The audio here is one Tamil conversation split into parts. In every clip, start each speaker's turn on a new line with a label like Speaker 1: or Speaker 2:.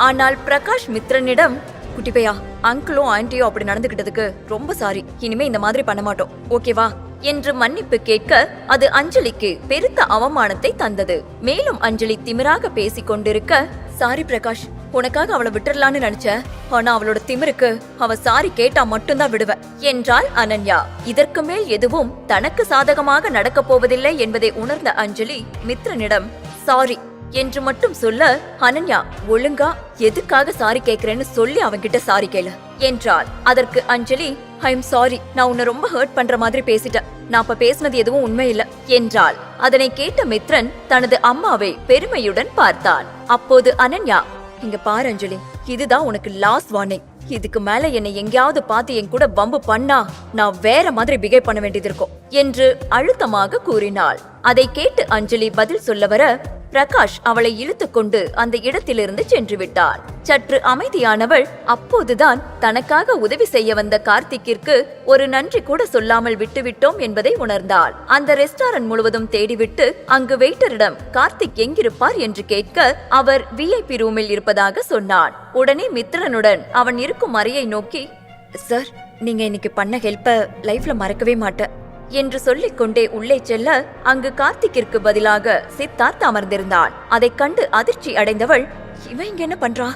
Speaker 1: ஆனால் பிரகாஷ் மித்ரனிடம், குட்டிப்பையா, அங்கிளும் ஆன்ட்டியும் அப்படி நடந்துகிட்டதுக்கு ரொம்ப சாரி, இனிமே இந்த மாதிரி பண்ண மாட்டோம், ஓகேவா என்று மன்னிப்பு கேட்க அது அஞ்சலிக்கு பெருத்த அவமானத்தை தந்தது. மேலும் அஞ்சலி திமிராக பேசிக் கொண்டிருக்க, சாரி பிரகாஷ், உனக்காக அவளை விட்டுறலான்னு நினைச்ச, ஆனா அவளோட திமிருக்கு அவ சாரி கேட்டா மட்டும்தான் விடுவ என்றாள் அனன்யா. இதற்கு மேல் எதுவும் தனக்கு சாதகமாக நடக்கப் போவதில்லை என்பதை உணர்ந்த அஞ்சலி மித்ரனிடம் சாரி என்று மட்டும் சொல்ல, அனன்யா ஒழுங்கா எதுக்காக சாரி கேக்குறேன்னு சொல்லி அவன்கிட்ட சாரி கேளு என்றாள். அதற்கு அஞ்சலி, ஐ எம் சாரி, நான் உன்னை ரொம்ப ஹர்ட் பண்ற மாதிரி பேசிட்டேன், நான் அப்ப பேசினது எதுவும் உண்மை இல்ல என்றாள். அதனை கேட்ட மித்ரன் தனது அம்மாவை பெருமையுடன் பார்த்தான். அப்போது அனன்யா, இங்க பாரு அஞ்சலி, இதுதான் உனக்கு லாஸ்ட் வார்னிங், இதுக்கு மேல என்னை எங்கேயாவது பார்த்து என் கூட வம்பு பண்ணா நான் வேற மாதிரி பிஹேவ் பண்ண வேண்டியது இருக்கும் என்று அழுத்தமாக கூறினாள். அதை கேட்டு அஞ்சலி பதில் சொல்ல வர, பிரகாஷ் அவளை இழுத்துக்கொண்டு அந்த இடத்திலிருந்து சென்று விட்டார். சற்று அமைதியானவள் அப்போதுதான் தனக்காக உதவி செய்ய வந்த கார்த்திக்கிற்கு ஒரு நன்றி கூட சொல்லாமல் விட்டுவிட்டோம் என்பதை உணர்ந்தாள். அந்த ரெஸ்டாரண்ட் முழுவதும் தேடிவிட்டு அங்கு வெயிட்டரிடம் கார்த்திக் எங்கிருப்பார் என்று கேட்க, அவர் VIP ரூமில் இருப்பதாக சொன்னான். உடனே மித்ரனுடன் அவன் இருக்கும் அறையை நோக்கி, சார், நீங்க இன்னைக்கு பண்ண ஹெல்ப்ப லைஃப்ல மறக்கவே மாட்டேன் என்று சொல்லிக் கொண்டே உள்ளே செல்ல, அங்கு கார்த்திக்கிற்கு பதிலாக சித்தார்த் அமர்ந்திருந்தான். அதைக் கண்டு அதிர்ச்சி அடைந்தவள், இவன் இங்க என்ன பண்றா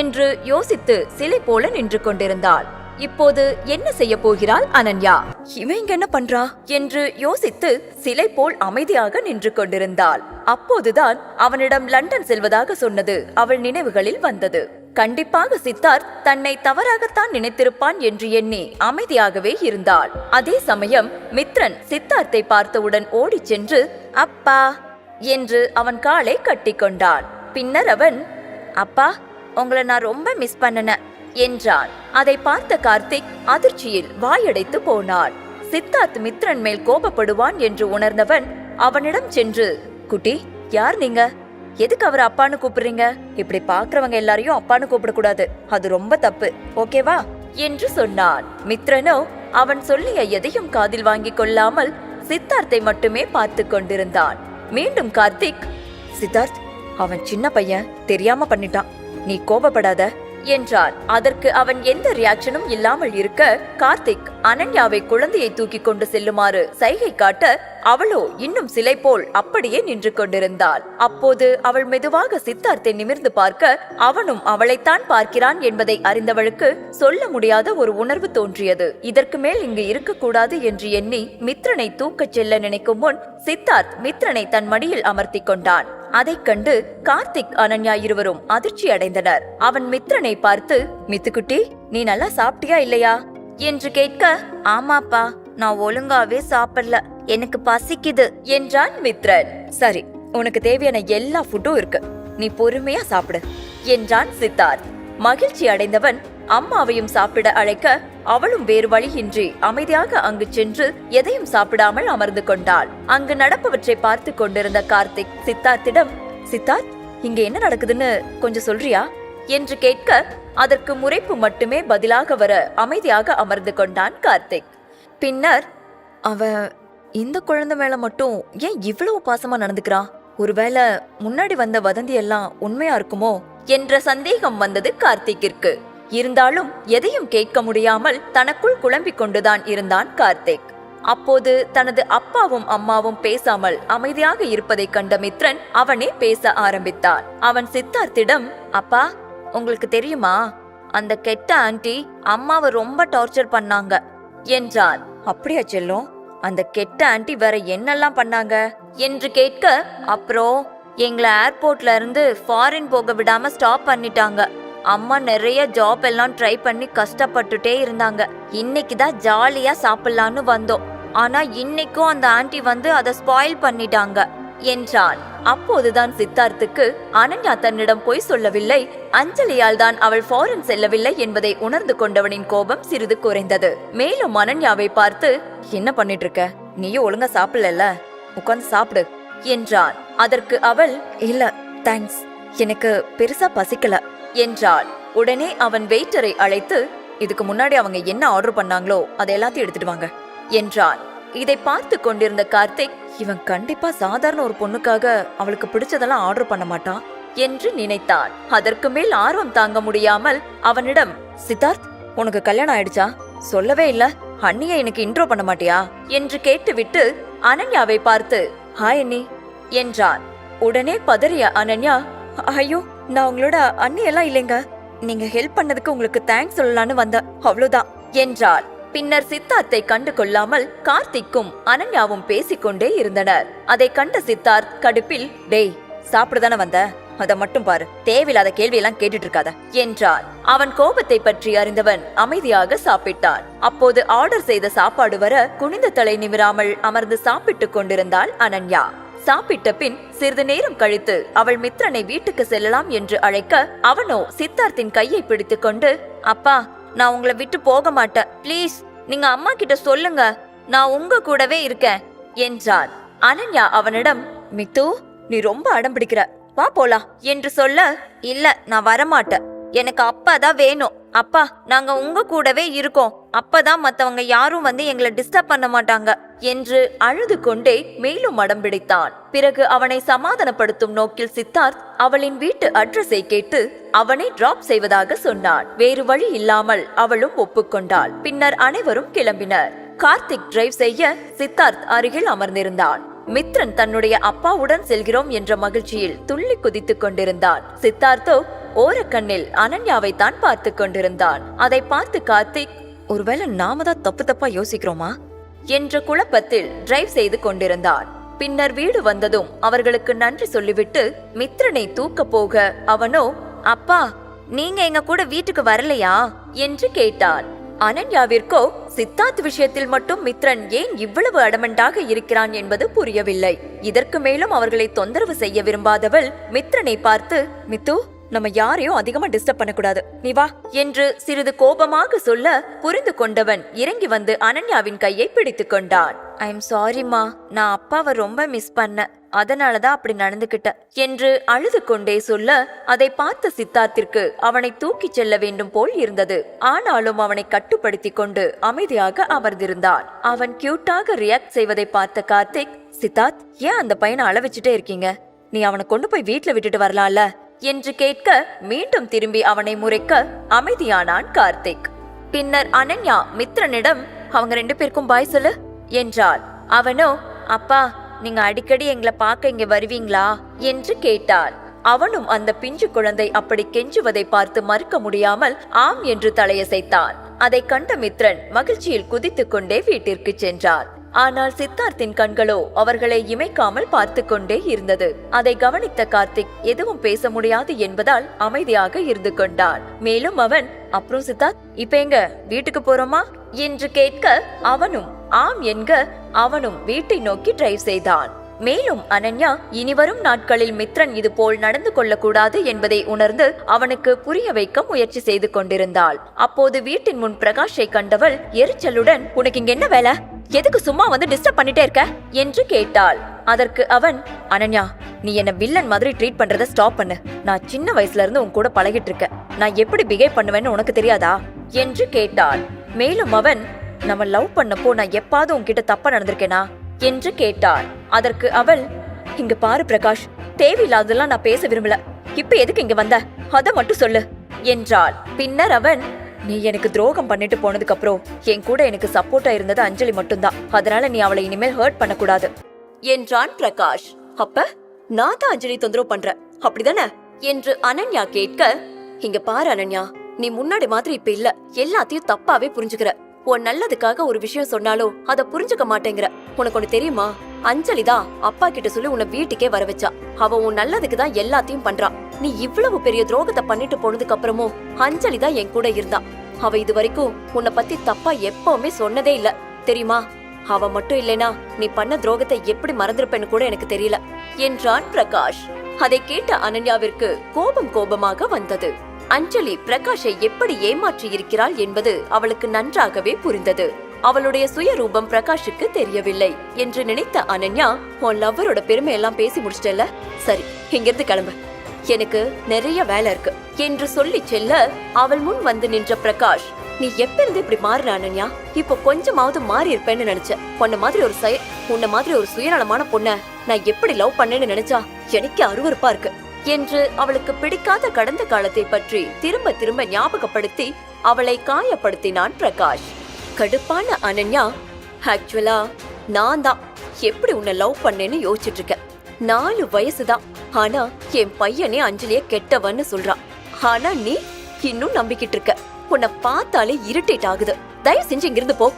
Speaker 1: என்று யோசித்து சிலை போல நின்று கொண்டிருந்தாள். இப்போது என்ன செய்ய போகிறாள் அனன்யா? இவன் இங்க என்ன பண்றா என்று யோசித்து சிலை போல் அமைதியாக நின்று கொண்டிருந்தாள். அப்போதுதான் அவனிடம் லண்டன் செல்வதாக சொன்னது அவள் நினைவுகளில் வந்தது. கண்டிப்பாக சித்தார்த் தன்னை தவறாகத்தான் நினைத்திருப்பான் என்று எண்ணி அமைதியாகவே இருந்தாள். அதே சமயம் மித்ரன் சித்தார்த்தை பார்த்தவுடன் ஓடிச் சென்று, அப்பா என்று அவன் காலை கட்டிக்கொண்டான். பின்னர் அவன், அப்பா, உங்களை நான் ரொம்ப மிஸ் பண்ணன என்றான். அதை பார்த்த கார்த்திக் அதிர்ச்சியில் வாயடைத்து போனான். சித்தார்த் மித்ரன் மேல் கோபப்படுவான் என்று உணர்ந்தவன் அவனிடம் சென்று, குட்டி, யார் நீங்க? எதுக்கு அவரை அப்பான்னு கூப்பிடுறீங்க? இப்படி பாக்குறவங்க எல்லாரையும் அப்பான்னு கூப்பிடக்கூடாது, அது ரொம்ப தப்பு, ஓகேவா என்று சொன்னான். மித்ரனோ அவன் சொல்லிய எதையும் காதில் வாங்கிக் கொள்ளாமல் சித்தார்த்தை மட்டுமே பார்த்து கொண்டிருந்தான். மீண்டும் கார்த்திக், சித்தார்த், அவன் சின்ன பையன், தெரியாம பண்ணிட்டான், நீ கோபப்படாத என்றான். அதற்கு அவன் எந்த ரியாக்ஷனும் இல்லாமல் இருக்க, கார்த்திக் அனன்யாவை குழந்தையை தூக்கி கொண்டு செல்லுமாறு சைகை காட்ட, அவளோ இன்னும் சிலை போல் அப்படியே நின்று கொண்டிருந்தாள். அப்போது அவள் மெதுவாக சித்தார்த்தை நிமிர்ந்து பார்க்க, அவனும் அவளைத்தான் பார்க்கிறான் என்பதை அறிந்தவளுக்கு சொல்ல முடியாத ஒரு உணர்வு தோன்றியது. இதற்கு மேல் இங்கு இருக்கக்கூடாது என்று எண்ணி மித்ரனை தூக்கச் செல்ல நினைக்கும் முன் சித்தார்த் மித்ரனை தன் மடியில் அமர்த்தி கொண்டான். அதைக் கண்டு கார்த்திக், அனன்யா இருவரும் அதிர்ச்சி அடைந்தனர். அவன் மித்ரனை பார்த்து, மித்துக்குட்டி, நீ நல்லா சாப்பிட்டியா இல்லையா என்று கேட்க, ஆமாப்பா, நான் ஒழுங்காவே சாப்பிடல, எனக்கு பசிக்குது என்றான் மித்ரன். சரி, உனக்கு தேவையான எல்லா ஃபுட்டும் இருக்கு, நீ பொறுமையா சாப்பிடு என்றான் சித்தார்த். மகிழ்ச்சி அடைந்தவன் அம்மாவையும் சாப்பிட அழைக்க, அவளும் வேறு வழியின்றி அமைதியாக அங்கு சென்று எதையும் சாப்பிடாமல் அமர்ந்து கொண்டாள். அங்கு நடப்பவற்றை பார்த்து கொண்டிருந்த கார்த்திக் சித்தார்த்திடம், சித்தார்த், இங்க என்ன நடக்குதுன்னு கொஞ்சம் சொல்றியா என்று கேட்க, அதற்கு முறைப்பு மட்டுமே பதிலாக வர அமைதியாக அமர்ந்து கொண்டான் கார்த்திக். பின்னர், அவன் இந்த குழந்தை மேல மட்டும் ஏன் இவ்வளவு பாசமா நடந்துக்கிறான்? ஒருவேளை முன்னாடி வந்த வதந்தி எல்லாம் உண்மையா இருக்குமோ என்ற சந்தேகம் வந்தது கார்த்திக்கிற்கு. இருந்தாலும் எதையும் கேட்க முடியாமல் தனக்குள் குழம்பிக் கொண்டுதான் இருந்தான் கார்த்திக். அப்போது தனது அப்பாவும் அம்மாவும் பேசாமல் அமைதியாக இருப்பதை கண்ட மித்ரன் அவனே பேச ஆரம்பித்தான். அவன் சித்தார்த்திடம், அப்பா, உங்களுக்கு தெரியுமா, அந்த கெட்ட ஆன்ட்டி அம்மாவை ரொம்ப டார்ச்சர் பண்ணாங்க என்றான். அப்படியா செல்லும்? அந்த கெட்ட ஆன்ட்டி வேற என்னெல்லாம் பண்ணாங்க என்று கேட்க, அப்புறம் எங்களை ஏர்போர்ட்ல இருந்து ஃபாரின் போக விடாம ஸ்டாப் பண்ணிட்டாங்க. அம்மா நிறைய ஜாப் எல்லாம் ட்ரை பண்ணி கஷ்டப்பட்டுட்டே இருந்தாங்க. இன்னைக்குதான் ஜாலியா சாப்பிடலான்னு வந்தோம், ஆனா இன்னைக்கும் அந்த ஆன்ட்டி வந்து அதை ஸ்பாயில் பண்ணிட்டாங்க என்றான். அப்போதுதான் சித்தார்த்துக்கு அனன்யா தன்னிடம் பொய் சொல்லவில்லை, அஞ்சலியால் தான் அவள் ஃபாரின் செல்லவில்லை என்பதை உணர்ந்து கொண்டவனின் கோபம் சிறிது குறைந்தது. மேலும் அனன்யாவை பார்த்து, என்ன பண்ணிட்டு இருக்க? நீயும் ஒழுங்கா சாப்பிடல, உட்கார்ந்து சாப்பிடு என்றான். அதற்கு அவள், இல்ல தேங்க்ஸ், எனக்கு பெருசா பசிக்கல என்றாள். உடனே அவன் வெயிட்டரை அழைத்து, இதுக்கு முன்னாடி அவங்க என்ன ஆர்டர் பண்ணாங்களோ அதை எல்லாத்தையும் எடுத்துட்டு வாங்க என்றான். இதை பார்த்து கொண்டிருந்த கார்த்திக், இவன் கண்டிப்பா சாதாரண ஒரு பொண்ணுக்காக அவளுக்கு பிடிச்சதெல்லாம் ஆர்டர் பண்ண மாட்டான், என்று நினைத்தான். அதற்கு மேல் ஆர்வம் தாங்க முடியாமல் அவனிடம், சித்தார்த், உனக்கு கல்யாணம் ஆயிடுச்சா? சொல்லவே இல்ல. அண்ணியை எனக்கு இன்ட்ரோ பண்ண மாட்டியா என்று கேட்டுவிட்டு அனன்யாவை பார்த்து, ஹாய் அண்ணி என்றான். உடனே பதறிய அனன்யா, ஐயோ, நான் உங்களோட அண்ணியெல்லாம் இல்லைங்க. நீங்க ஹெல்ப் பண்ணதுக்கு உங்களுக்கு தேங்க்ஸ் சொல்லலான்னு வந்த, அவ்வளவுதான் என்றாள். பின்னர் சித்தார்த்தை கண்டு கொள்ளாமல் கார்த்திக்கும் அனன்யாவும் பேசிக்கொண்டே இருந்தனர். அதை கண்ட சித்தார்த் கடுப்பில், டேய், சாப்பிடுதானே வந்த, அத மட்டும் பாரு, தேவையில்லாத கேள்வியெல்லாம் கேட்டுட்டு இருக்காத என்றான். அவன் கோபத்தை பற்றி அறிந்தவன் அமைதியாக சாப்பிட்டான். அப்போது ஆர்டர் செய்த சாப்பாடு வர குனிந்த தலை நிமிராமல் அமர்ந்து சாப்பிட்டுக் கொண்டிருந்தாள் அனன்யா. சாப்பிட்ட பின் சிறிது நேரம் கழித்து அவள் மித்ரனை வீட்டுக்கு செல்லலாம் என்று அழைக்க, அவனோ சித்தார்த்தின் கையை பிடித்துக் கொண்டு, அப்பா, நான் உங்களை விட்டு போக மாட்டேன், பிளீஸ் நீங்க அம்மா கிட்ட சொல்லுங்க, நான் உங்க கூடவே இருக்கேன் என்றான். அனன்யா அவனிடம், மித்து, நீ ரொம்ப அடம் பிடிக்கிற, வா போலாம் என்று சொல்ல, இல்ல, நான் வரமாட்டேன், எனக்கு அப்பா தான் வேணும். அப்பா, நாங்க உங்க கூடவே இருக்கோம், அப்பதான் மத்தவங்க யாரும் வந்து எங்களை டிஸ்டர்ப் பண்ண மாட்டாங்க என்று அழுது கொண்டே மேலும் அடம் பிடித்தான். பிறகு அவனை சமாதானப்படுத்தும் நோக்கில் சித்தார்த் அவளின் வீட்டு அட்ரஸை கேட்டு அவனை டிராப் செய்வதாக சொன்னான். வேறு வழி இல்லாமல் அவளும் ஒப்புக்கொண்டாள். பின்னர் அனைவரும் கிளம்பினர். கார்த்திக் டிரைவ் செய்ய சித்தார்த் அருகில் அமர்ந்திருந்தான். மித்ரன் தன்னுடைய அப்பாவுடன் செல்கிறோம் என்ற மகிழ்ச்சியில் துள்ளி குதித்துக் கொண்டிருந்தான். சித்தார்த்தோ ஓரக்கண்ணில் அனன்யாவை தான் பார்த்து கொண்டிருந்தான். அதை பார்த்து கார்த்திக், ஒருவேளை நாம தான் தப்பா யோசிக்கிறோமா என்ற குழப்பத்தில் டிரைவ் செய்து கொண்டிருந்தான். பின்னர் வீடு வந்ததும் அவர்களுக்கு நன்றி சொல்லிவிட்டு மித்ரனை தூக்க போக, அவனோ, அப்பா, நீங்க எங்க கூட வீட்டுக்கு வரலையா என்று கேட்டான். அனன்யாவிற்கோ சித்தார்த் விஷயத்தில் மட்டும் மித்ரன் ஏன் இவ்வளவு அடமண்டாக இருக்கிறான் என்பது புரியவில்லை. இதற்கு மேலும் அவர்களை தொந்தரவு செய்ய விரும்பாதவள் மித்ரனை பார்த்து, மித்து, நம்ம யாரையும் அதிகமா டிஸ்டர்ப் பண்ணக்கூடாது, நீ வா என்று சிறிது கோபமாக சொல்ல, புரிந்து கொண்டவன் இறங்கி வந்து அனன்யாவின் கையை பிடித்துக் கொண்டான். ஐ எம் சாரிம்மா, நான் அப்பாவை ரொம்ப மிஸ் பண்ண, அதனாலதான் அப்படி நடந்துகிட்ட என்று அழுது கொண்டே சொல்ல, அதை பார்த்த சித்தார்த்திற்கு அவனை தூக்கிச் செல்ல வேண்டும் போல் இருந்தது. ஆனாலும் அவனை கட்டுப்படுத்தி கொண்டு அமைதியாக அமர்ந்திருந்தான். அவன் கியூட்டாக ரியாக்ட் செய்வதை பார்த்த கார்த்திக், சித்தார்த், ஏன் அந்த பையனை அழ வச்சுட்டே இருக்கீங்க? நீ அவனை கொண்டு போய் வீட்டுல விட்டுட்டு வரலாம்ல என்று கேட்க, மீண்டும் திரும்பி அவனை முறைக்க அமைதியானான் கார்த்திக். பின்னர் அனன்யா மித்ரனிடம், அவங்க 2 பேருக்கும் பாய் சொல்லு என்றாள். அவனோ, அப்பா, நீங்க அடிக்கடி எங்களை பார்க்க இங்க வருவீங்களா என்று கேட்டான். அவனும் அந்த பிஞ்சு குழந்தை அப்படி கெஞ்சுவதை பார்த்து மறுக்க முடியாமல் ஆம் என்று தலையசைத்தான். அதை கண்ட மித்ரன் மகிழ்ச்சியில் குதித்துக் கொண்டே வீட்டிற்கு சென்றான். ஆனால் சித்தார்த்தின் கண்களோ அவர்களை இமைக்காமல் பார்த்து கொண்டே இருந்தது. அதை கவனித்த கார்த்திக் எதுவும் பேச முடியாது என்பதால் அமைதியாக இருந்து கொண்டான். மேலும் அவன், அப்புறம் சித்தார்த், இப்ப எங்க வீட்டுக்கு போறோமா என்று கேட்க, அவனும் ஆம் என்க அவனும் வீட்டை நோக்கி டிரைவ் செய்தான். மேலும் அனன்யா இனிவரும் நாட்களில் மித்ரன் இது போல் நடந்து கொள்ளக்கூடாது என்பதை உணர்ந்து அவனுக்கு புரிய வைக்க முயற்சி செய்து கொண்டிருந்தாள். அப்போது வீட்டின் முன் பிரகாஷை கண்டவள் எரிச்சலுடன், உனக்கு இங்க என்ன வேலை? எதுக்கு சும்மா வந்து டிஸ்டர்ப் பண்ணிட்டே இருக்க என்று கேட்டாள். அதற்கு அவன், அனன்யா, நீ என்ன வில்லன் மாதிரி ட்ரீட் பண்றத ஸ்டாப் பண்ணு. நான் சின்ன வயசுல இருந்து உன் கூட பழகிட்டு இருக்க, நான் எப்படி பிஹேவ் பண்ணுவேன்னு உனக்கு தெரியாதா என்று கேட்டாள். மேலும் அவன், நம்ம லவ் பண்ணப்போ நான் எப்பாவது உன்கிட்ட தப்பா நடந்திருக்கேனா என்று கேட்டாள். அதற்கு அவள், இங்க பாரு பிரகாஷ், தேவையில்லாதெல்லாம் நான் பேச விரும்பல, இப்ப எதுக்கு இங்க வந்த, அத மட்டும் சொல்லு என்றாள். பின்னர் அவன், நீ எனக்கு துரோகம் பண்ணிட்டு போனதுக்கு அப்புறம் என் கூட எனக்கு சப்போர்ட்டா இருந்தது அஞ்சலி மட்டும்தான், அதனால நீ அவளை இனிமேல் ஹர்ட் பண்ணக்கூடாது என்றான் பிரகாஷ். அப்ப நான் தான் அஞ்சலி தொந்தரவு பண்றேன், அப்படிதானே என்று அனன்யா கேட்க, இங்க பாரு அனன்யா, நீ முன்னாடி மாதிரி இப்ப இல்ல, எல்லாத்தையும் தப்பாவே புரிஞ்சுக்கிற. உன் நல்லதுக்காக ஒரு விஷயம் சொன்னாலும் அத புரிஞ்சுக்க மாட்டேங்கிற. உனக்கு ஒண்ணு தெரியுமா, அஞ்சலிதான் அப்பா கிட்ட சொல்லி உன்னை வீட்டுக்கே வர வச்சா. அவ உன் நல்லதுக்கு தான் எல்லாத்தையும் பண்றா. நீ இவ்வளவு பெரிய துரோகத்தை பண்ணிட்டு போனதுக்கு அப்புறமும் அஞ்சலி தான் என் கூட இருந்தா. அவ இது வரைக்கும் உன்னை பத்தி தப்பா எப்பவுமே சொன்னதே இல்ல தெரியுமா. அவ மட்டும் இல்லைனா நீ பண்ண துரோகத்தை எப்படி மறந்திருப்பேன்னு கூட எனக்கு தெரியல என்றான் பிரகாஷ். அதை கேட்ட அனன்யாவிற்கு கோபமாக வந்தது. அஞ்சலி பிரகாஷை எப்படி ஏமாற்றி இருக்கிறாள் என்பது அவளுக்கு நன்றாகவே புரிந்தது. அவளுடைய சுயரூபம் பிரகாஷுக்கு தெரியவில்லை என்று நினைத்த அனன்யா, உன் லவ்வரோட பெருமை எல்லாம் பேசி முடிச்சிட்டல, சரி இங்கிருந்து கிளம்பு, எனக்கு நிறைய வேலை இருக்கு என்று சொல்லி செல்ல, அவள் முன் வந்து நின்ற பிரகாஷ், நீ எப்ப இருந்து இப்படி மாறின அனன்யா? இப்போ கொஞ்சமாவது மாறி இருப்பேன்னு நினைச்சேன். உன்ன மாதிரி ஒரு சுயநலமான பொண்ண நான் எப்படி லவ் பண்ணேன்னு நினைச்சா எனக்கு அருவருப்பா இருக்கு என்று அவளுக்கு பிடிக்காத கடந்த காலத்தை பற்றி திரும்ப திரும்ப ஞாபகப்படுத்தி அவளை காயப்படுத்தினான் பிரகாஷ். கடுப்பான அனன்யா, ஆக்சுவலா நான் தான் எப்படி உன்னை லவ் பண்ணேன்னு யோசிச்சுட்டு இருக்கேன். 4 வயசுதான், ஆனா என் பையனே அஞ்சலிய கெட்டவன்னு சொல்றான். ஆனா நீ இன்னும் நம்பிக்கிட்டு இருக்க. உன்னை பார்த்தாலே இரிட்டேட் ஆகுது. தயவு செஞ்சு இங்கிருந்து போ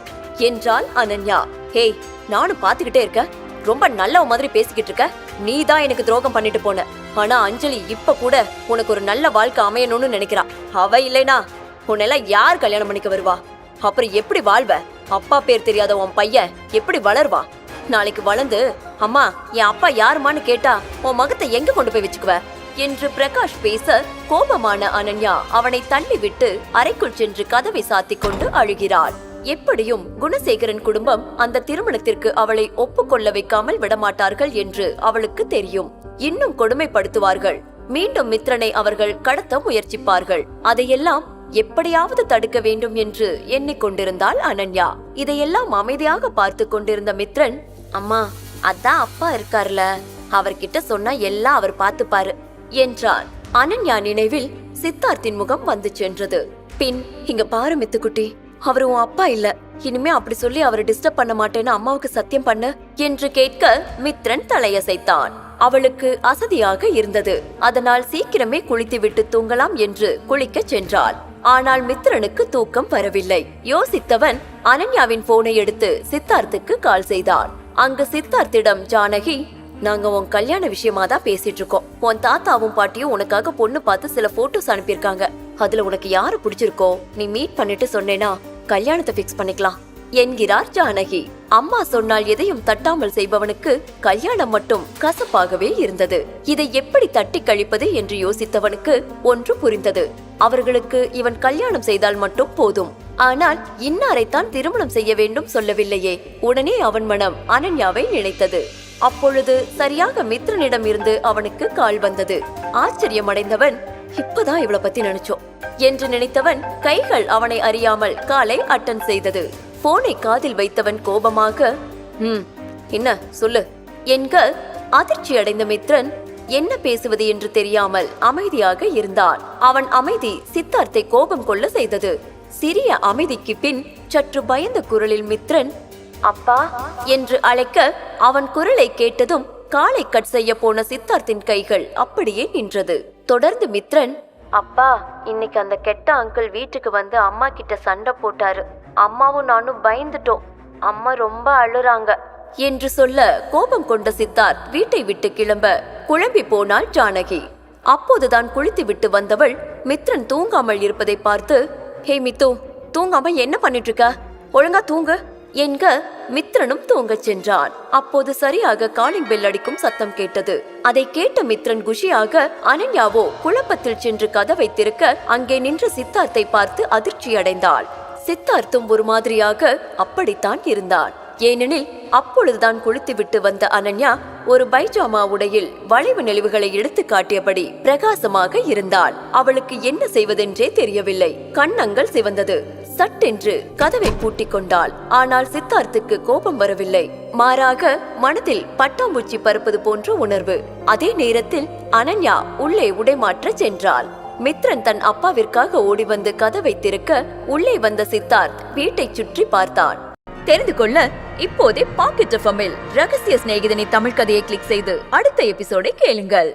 Speaker 1: என்றாள் அனன்யா. ஹேய், நானும் பாத்துக்கிட்டே இருக்க. ரொம்ப நல்ல மாதிரி பேசிக்கிட்டு இருக்க. நீ தான் எனக்கு துரோகம் பண்ணிட்டு போன. ஆனா அஞ்சலி இப்ப கூட உனக்கு ஒரு நல்ல வாழ்க்கை அமையணும்னு நினைக்கிறா. அவ இல்லைனா உன்னெல்லாம் யார் கல்யாணம் பண்ணிக்க வருவா? அப்புறம் எப்படி வாழ்வ? அப்பா பேர் தெரியாத உன் பையன் எப்படி வளர்வா? நாளைக்கு வளர்ந்து அம்மா என் அப்பா யாருமான்னு கேட்டா உன் மகத்தை எங்க கொண்டு போய் வச்சுக்குவ என்று பிரகாஷ் பேச கோபமான அனன்யா அவனை தள்ளி விட்டு அறைக்குள் சென்று கதவை சாத்திக் கொண்டு அழுகிறாள். எப்படியும் குணசேகரன் குடும்பம் அந்த திருமணத்திற்கு அவளை ஒப்புக்கொள்ள வைக்காமல் விடமாட்டார்கள் என்று அவளுக்கு தெரியும். இன்னும் கொடுமைப்படுத்துவார்கள். மீண்டும் மித்ரனை அவர்கள் கடத்த முயற்சிப்பார்கள். அதையெல்லாம் எப்படியாவது தடுக்க வேண்டும் என்று எண்ணிக்கொண்டிருந்தாள் அனன்யா. இதையெல்லாம் அமைதியாக பார்த்து கொண்டிருந்த மித்ரன், அம்மா அதான் அப்பா இருக்கார்ல, அவர்கிட்ட சொன்னா எல்லாம் அவர் பார்த்துப்பாரு என்றான். அனன்யா நினைவில் சித்தார்த்தின் முகம் வந்து சென்றது. பின், இங்க பாரு மித்துக்குட்டி, அவரு உன் அப்பா இல்ல. இனிமே அப்படி சொல்லி அவரை டிஸ்டர்ப் பண்ண மாட்டேன்னு அம்மாவுக்கு சத்தியம் பண்ண என்று கேட்க மித்ரன் தலையசைத்தான். அவளுக்கு அசதியாக இருந்தது. அதனால் சீக்கிரமே குளித்துவிட்டு தூங்கலாம் என்று குளிக்க சென்றாள். ஆனால் மித்ரனுக்கு தூக்கம் வரவில்லை. யோசித்தவன் அனன்யாவின் போனை எடுத்து சித்தார்த்துக்கு கால் செய்தான். அங்கு சித்தார்த்திடம் ஜானகி, நாங்க உன் கல்யாண விஷயமா தான் பேசிட்டு இருக்கோம். உன் தாத்தாவும் பாட்டியும் உனக்காக பொண்ணு பார்த்து சில போட்டோஸ் அனுப்பியிருக்காங்க. அதுல உனக்கு யாரு பிடிச்சிருக்கோ நீ மீட் பண்ணிட்டு சொன்னேனா கல்யாணத்தை பிக்ஸ் பண்ணிக்கலாம் என்கிறார் ஜானகி. அம்மா சொன்னால் எதையும் தட்டாமல் செய்பவனுக்கு கல்யாணம் மட்டும் கசப்பாகவே இருந்தது. இதை எப்படி தட்டி கழிப்பது என்று யோசித்தவனுக்கு ஒன்று புரிந்தது. அவர்களுக்கு இவன் கல்யாணம் செய்தால் மட்டும் போதும். ஆனால் இன்னாரைத்தான் திருமணம் செய்ய வேண்டும் சொல்லவில்லையே. உடனே அவன் மனம் அனன்யாவை நினைத்தது. அப்பொழுது சரியாக மித்ரனிடம் இருந்து அவனுக்கு கால் வந்தது. ஆச்சரியமடைந்தவன், இப்பதான் இவளை பத்தி நினைச்சோம் என்று நினைத்தவன் கைகள் அவனை அறியாமல் காலை அட்டன் செய்தது. போனை காதில் வைத்தவன் கோபமாக, என்ன சொல்லு என்க அதிர்ச்சி அடைந்த மித்ரன் என்ன பேசுவது என்று தெரியாமல் அமைதியாக இருந்தான். அவன் அமைதி சித்தார்த்தை கோபம் கொள்ள செய்தது. சிறிய அமைதிக்கு பின் சற்று பயந்த குரலில் மித்ரன் அப்பா என்று அழைக்க அவன் குரலை கேட்டதும் காலை கட் செய்ய போன சித்தார்த்தின் கைகள் அப்படியே நின்றது. தொடர்ந்து மித்ரன், அப்பா இன்னைக்கு அந்த கெட்ட அங்கிள் வீட்டுக்கு வந்து அம்மா கிட்ட சண்டை போட்டாரு. அம்மாவும் நானும் பயந்துட்டோம். அம்மா ரொம்ப அழுறாங்க என்று சொல்ல கோபம் கொண்ட சித்தார்த் வீட்டை விட்டு கிளம்ப குழம்பி போனாள் ஜானகி. அப்போதுதான் குளித்து விட்டு வந்தவள் மித்ரன் தூங்காமல் இருப்பதை பார்த்து, ஹே மித்து, தூங்காம என்ன பண்ணிட்டு இருக்க? ஒழுங்கா தூங்கு என்க மித்ரனும் தூங்கச் சென்றான். அப்போது சரியாக காலிங் பெல் அடிக்கும் சத்தம் கேட்டது. அதை கேட்ட மித்ரன் குஷியாக, அனன்யாவோ குழப்பத்தில் சென்று கதவை திறக்க அங்கே நின்ற சித்தார்த்தை பார்த்து அதிர்ச்சி அடைந்தாள். சித்தார்த்தும் ஒரு மாதிரியாக அப்படித்தான் இருந்தான். ஏனெனில் அப்பொழுதுதான் குளித்துவிட்டு வந்த அனன்யா ஒரு பைஜாமா உடையில் வளைவு நெளிவுகளை எடுத்து காட்டியபடி பிரகாசமாக இருந்தாள். அவளுக்கு என்ன செய்வதென்றே தெரியவில்லை. கண்ணங்கள் சிவந்தது. சட்டென்று கதவை பூட்டிக் கொண்டாள். ஆனால் சித்தார்த்துக்கு கோபம் வரவில்லை. மாறாக மனதில் பட்டாம்பூச்சி பறப்பது போன்ற உணர்வு. அதே நேரத்தில் அனன்யா உள்ளே உடைமாற்ற சென்றாள். மித்ரன் தன் அப்பாவிற்காக ஓடி வந்து கதவை திறக்க உள்ளே வந்த சித்தார்த் வீட்டை சுற்றி பார்த்தான். தெரிந்து கொள்ள இப்போதே பாக்கெட் எஃப்எம்மில் ரகசிய சிநேகிதனை தமிழ் கதையை கிளிக் செய்து அடுத்த எபிசோடை கேளுங்கள்.